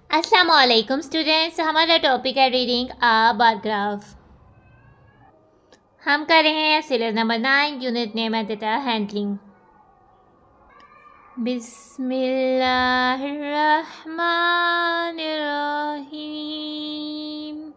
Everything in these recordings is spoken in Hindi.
अस्सलाम वालेकुम स्टूडेंट्स। हमारा टॉपिक है रीडिंग अ बारग्राफ। हम कर रहे हैं सीरीज नंबर 9 यूनिट नेम है डेटा हैंडलिंग। बिस्मिल्लाहिर्रहमानिर्रहीम।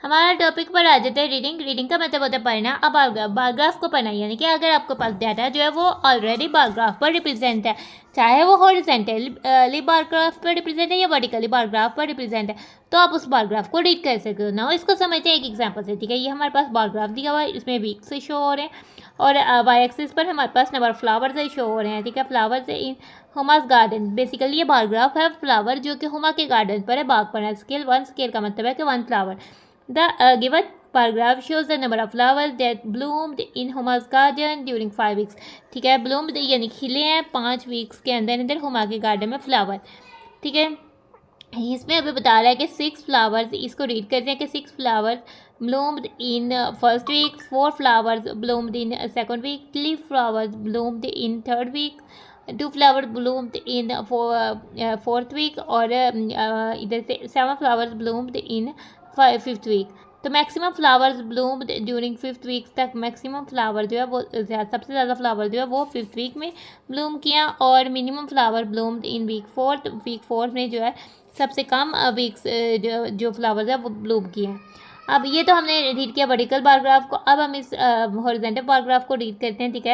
हमारा टॉपिक पर आ जाता है रीडिंग। रीडिंग का मतलब होता है पढ़ना। अब बारग्राफ को पढ़ना यानी कि अगर आपके पास डाटा जो है वो ऑलरेडी बारग्राफ पर रिप्रेजेंट है, चाहे वो हॉरिजॉन्टली बारग्राफ पर रिप्रेजेंट है या वर्टिकली बारग्राफ पर रिप्रेजेंट है, तो आप उस बारग्राफ को रीड कर सकते हो ना। इसको समझते हैं एक एग्जांपल से। ठीक है, ये हमारे पास बारग्राफ दिया हुआ है, इसमें वीक से शो हो रहे हैं और वाई एक्सिस पर हमारे पास नंबर फ्लावर से शो हो रहे हैं। ठीक है, फ्लावर से इन हुमास गार्डन। बेसिकली ये बारग्राफ है फ्लावर जो कि हुमा के गार्डन पर है, बाग पर है। स्केल 1, स्केल का मतलब है कि 1 flower. The given paragraph shows the number of flowers that bloomed in Huma's garden during 5 weeks. ठीक है, bloomed यानी खिले हैं 5 वीक्स के अंदर अंदर हुमा के गार्डन में फ्लावर। ठीक है, इसमें अभी बता रहा है कि 6 फ्लावर्स, इसको रीड करते हैं कि 6 flowers bloomed in first week, 4 flowers bloomed in second week, 3 flowers bloomed in third week, 2 flowers bloomed in fourth week और इधर से 7 flowers bloomed in fifth week. तो maximum flowers bloomed during fifth week तक। मैक्सिमम फ्लावर जो है वो सबसे ज़्यादा फ्लावर जो है वो फिफ्थ वीक में ब्लूम किया और मिनिमम फ्लावर ब्लूम्ड इन वीक फोर्थ में जो है सबसे कम वीक्स जो फ्लावर्स है वो ब्लूम किए हैं। अब ये तो हमने रीड किया वर्टिकल बारग्राफ को। अब हम इस हॉरिजॉन्टल बारग्राफ को रीड करते हैं। ठीक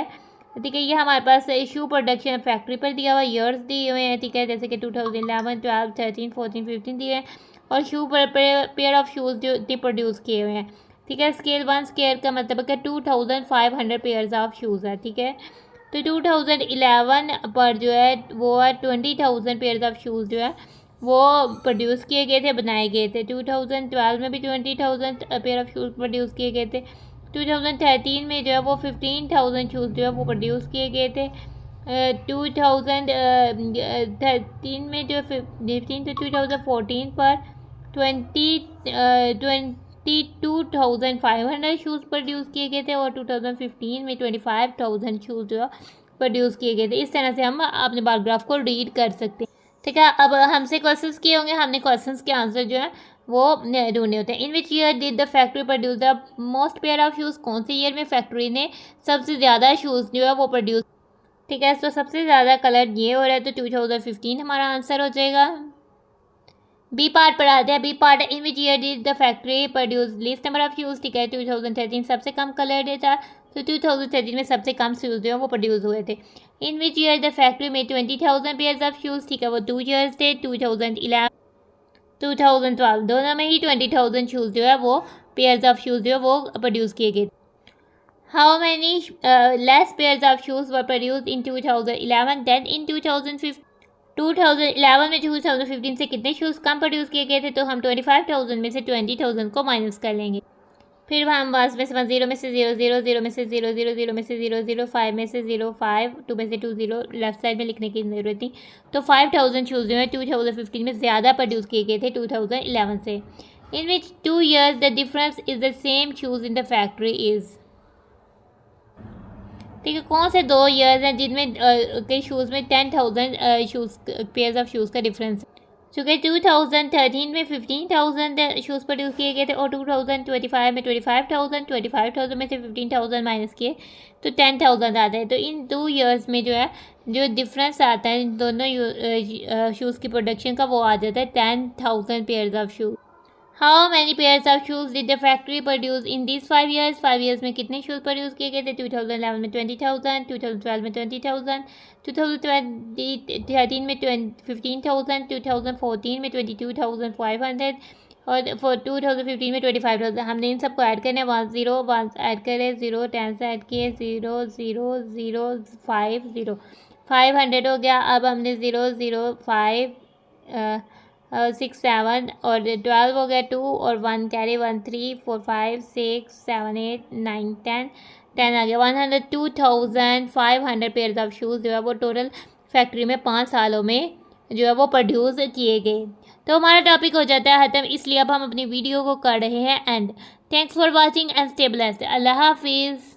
है, ये हमारे पास शू प्रोडक्शन फैक्ट्री पर दिया हुआ ईयर्स दिए हुए हैं। ठीक है, जैसे कि 2011, 12, 13, 14, 15 दिए हैं और शू पर पेयर ऑफ शूज़ जो प्रोड्यूस किए हुए हैं। ठीक है, स्केल 1 स्केल का मतलब है कि 2500 पेयर्स ऑफ शूज़ है। ठीक है, तो 2011 पर जो है वो है 20,000 पेयर्स ऑफ शूज़ जो है वो प्रोड्यूस किए गए थे, बनाए गए थे। 2012 में भी 20,000 पेयर ऑफ शूज़ प्रोड्यूस किए गए थे। 2013 में जो है वो 15,000 शूज़ जो है वो प्रोड्यूस किए गए थे। 2013 में जो 15 तो 2014 पर 22,500 शूज़ प्रोड्यूस किए गए थे और 2015 में 25,000 शूज़ जो प्रोड्यूस किए गए थे। इस तरह से हम अपने बारग्राफ को रीड कर सकते हैं। ठीक है, अब हमसे क्वेश्चंस किए होंगे, हमने क्वेश्चंस के आंसर जो है वो ढूंढने होते हैं। In which year did the factory produce the most pair of shoes. कौन से ईयर में फैक्ट्री ने सबसे ज़्यादा शूज़ जो है वो प्रोड्यूस। ठीक है, तो सबसे ज़्यादा कलर ये हो रहा है तो 2015 हमारा आंसर हो जाएगा। बी पार्ट पर आते हैं। B part in which year did the factory produce least number of shoes. ठीक है, 2013 सबसे कम कलर डेटा, तो 2013 में सबसे कम शूज़ जो है वो प्रोड्यूस हुए थे। इन विच ईयर द फैक्ट्री में 20,000 पेयर्स ऑफ शूज़। ठीक है, वो 2 ईयर्स थे, 2011, 2012 दोनों में ही 20,000 शूज़ जो है वो पेयर्स ऑफ शूज़ जो है वो प्रोड्यूस किए गए। How many less pairs of shoes were produce in 2011 than in 2015। 2011 में 2015 से कितने शूज़ कम प्रोड्यूस किए गए थे, तो हम 25,000 में से 20,000 को माइनस कर लेंगे। फिर हम बस में 0 में से 0, 0, 0 में से 0, 0, 0 में से 0, 0, 5 में से 0, 5, 2 में से 2, 0 लेफ्ट साइड में लिखने की ज़रूरत नहीं। तो 5,000 शूज़ जो है 2015 में ज़्यादा प्रोड्यूस किए गए थे 2011 से। इन विच 2 years the difference is the same shoes in the factory is. ठीक है, कौन से 2 ईयर्स हैं जिनमें के शूज़ में 10,000 शूज़ पेयर्स ऑफ शूज़ का डिफरेंस है। चूँकि 2013 में 15,000 शूज़ प्रोड्यूस किए गए थे और 2025 में 25,000 में से 15,000 माइनस किए तो 10,000 आता है। तो इन 2 ईयर्स में जो है जो डिफरेंस आता है इन दोनों शूज़ की प्रोडक्शन का वो आ जाता है 10,000 pairs of shoes. How many pairs of shoes did the factory produce in this 5 years. 5 years में कितने शूज़ प्रोड्यूस किए गए थे। 2011 में 20,000, 2012 में 20,000, 2013 में 15,000, 2014 में 22,500 और 2015 में 25,000। हमने इन सबको ऐड करना है। 1 0 1 ऐड करें, 0 10 से ऐड किए, 0 0 0 5 0 500 हो गया। अब हमने 0 0 5 6 7 और 12 हो गया, 2 और 1 कैरी 1 3 4 5 6 7 8 9 10 आ गया। 102,500 पेयर्स ऑफ शूज़ जो है वो टोटल फैक्ट्री में 5 सालों में जो है वो प्रोड्यूस किए गए। तो हमारा टॉपिक हो जाता है ख़त्म, इसलिए अब हम अपनी वीडियो को कर रहे हैं and. Thanks for watching and stay blessed. अल्लाह हाफिज़।